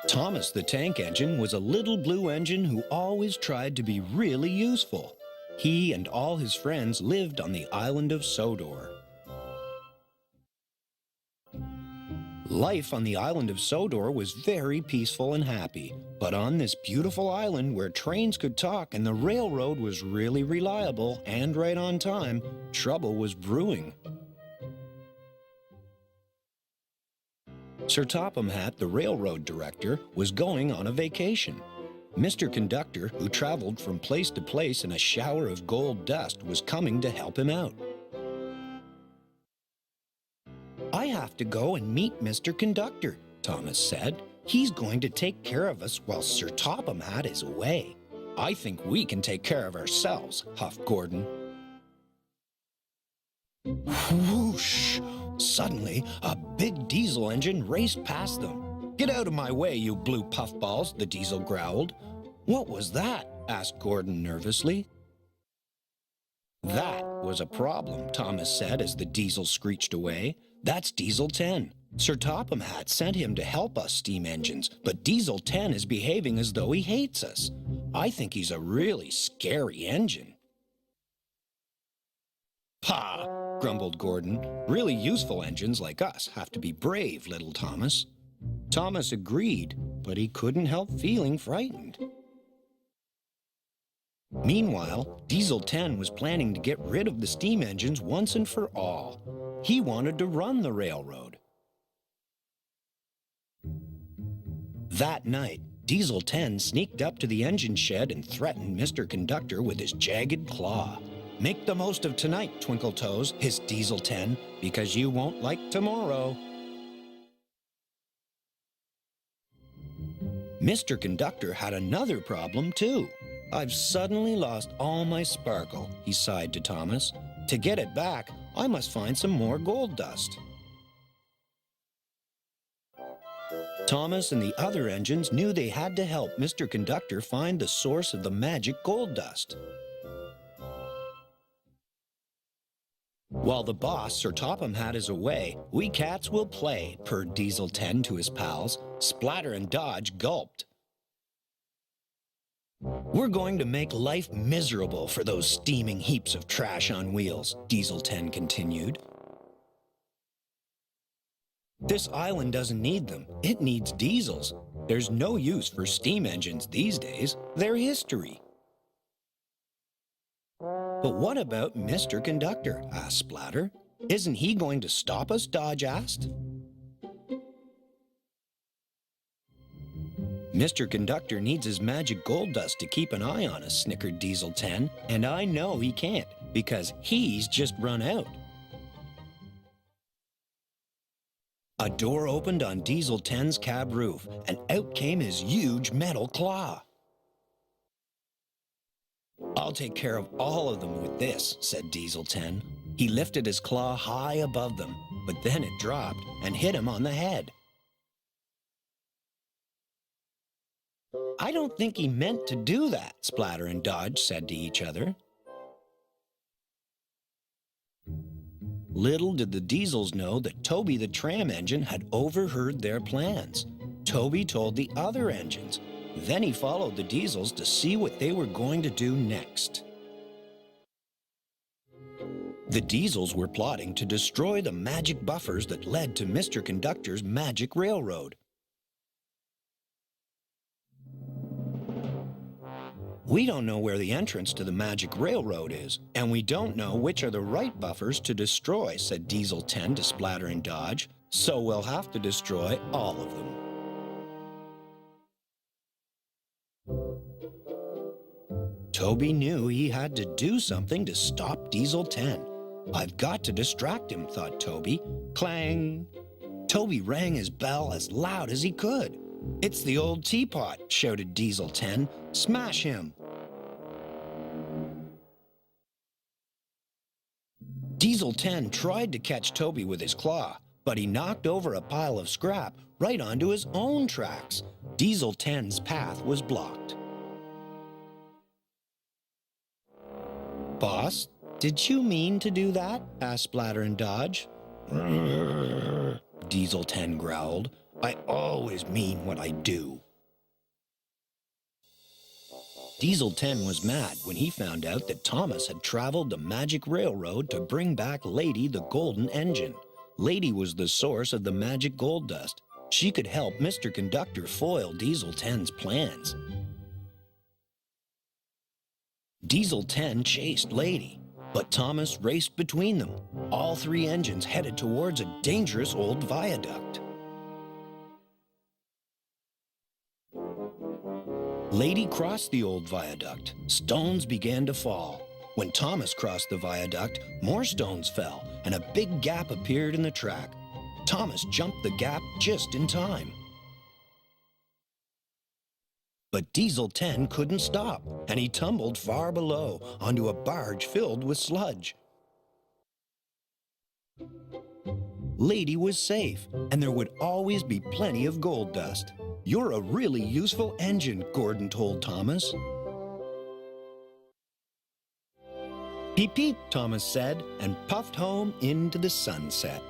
Thomas the Tank Engine was a little blue engine who always tried to be really useful. He and all his friends lived on the island of Sodor. Life on the island of Sodor was very peaceful and happy, but on this beautiful island where trains could talk and the railroad was really reliable and right on time, trouble was brewing. Sir Topham Hatt, the railroad director, was going on a vacation. Mr. Conductor, who traveled from place to place in a shower of gold dust, was coming to help him out. "I have to go and meet Mr. Conductor," Thomas said. "He's going to take care of us while Sir Topham Hatt is away." "I think we can take care of ourselves," huffed Gordon. Whoosh! Suddenly, a big diesel engine raced past them. "Get out of my way, you blue puffballs," the diesel growled. "What was that?" asked Gordon nervously. "That was a problem," Thomas said as the diesel screeched away. "That's Diesel 10. Sir Topham Hatt sent him to help us steam engines, but Diesel 10 is behaving as though he hates us. I think he's a really scary engine." "Pah!" grumbled Gordon. "Really useful engines like us have to be brave, little Thomas." Thomas agreed, but he couldn't help feeling frightened. Meanwhile, Diesel 10 was planning to get rid of the steam engines once and for all. He wanted to run the railroad. That night, Diesel 10 sneaked up to the engine shed and threatened Mr. Conductor with his jagged claw. "Make the most of tonight, Twinkle Toes," hissed Diesel 10, "because you won't like tomorrow." Mr. Conductor had another problem, too. "I've suddenly lost all my sparkle," he sighed to Thomas. "To get it back, I must find some more gold dust." Thomas and the other engines knew they had to help Mr. Conductor find the source of the magic gold dust. "While the boss, Sir Topham Hatt, is away, we cats will play," purred Diesel 10 to his pals. Splatter and Dodge gulped. "We're going to make life miserable for those steaming heaps of trash on wheels," Diesel 10 continued. "This island doesn't need them. It needs diesels. There's no use for steam engines these days. They're history." "But what about Mr. Conductor?" asked Splatter. "Isn't he going to stop us?" Dodge asked. "Mr. Conductor needs his magic gold dust to keep an eye on us," snickered Diesel 10, "and I know he can't, because he's just run out." A door opened on Diesel 10's cab roof, and out came his huge metal claw. "I'll take care of all of them with this," said Diesel 10. He lifted his claw high above them, but then it dropped and hit him on the head. "I don't think he meant to do that," Splatter and Dodge said to each other. Little did the Diesels know that Toby the tram engine had overheard their plans. Toby told the other engines. Then he followed the Diesels to see what they were going to do next. The Diesels were plotting to destroy the magic buffers that led to Mr. Conductor's magic railroad. "We don't know where the entrance to the magic railroad is, and we don't know which are the right buffers to destroy," said Diesel 10 to Splatter and Dodge, "so we'll have to destroy all of them." Toby knew he had to do something to stop Diesel 10. "I've got to distract him," thought Toby. Clang! Toby rang his bell as loud as he could. "It's the old teapot," shouted Diesel 10. "Smash him!" Diesel 10 tried to catch Toby with his claw, but he knocked over a pile of scrap right onto his own tracks. Diesel 10's path was blocked. "Boss, did you mean to do that?" asked Splatter and Dodge. Diesel 10 growled. "I always mean what I do." Diesel 10 was mad when he found out that Thomas had traveled the magic railroad to bring back Lady the Golden Engine. Lady was the source of the magic gold dust. She could help Mr. Conductor foil Diesel 10's plans. Diesel 10 chased Lady, but Thomas raced between them. All three engines headed towards a dangerous old viaduct. Lady crossed the old viaduct. Stones began to fall. When Thomas crossed the viaduct, more stones fell, and a big gap appeared in the track. Thomas jumped the gap just in time. But Diesel 10 couldn't stop, and he tumbled far below onto a barge filled with sludge. Lady was safe, and there would always be plenty of gold dust. "You're a really useful engine," Gordon told Thomas. "Peep, peep," Thomas said, and puffed home into the sunset.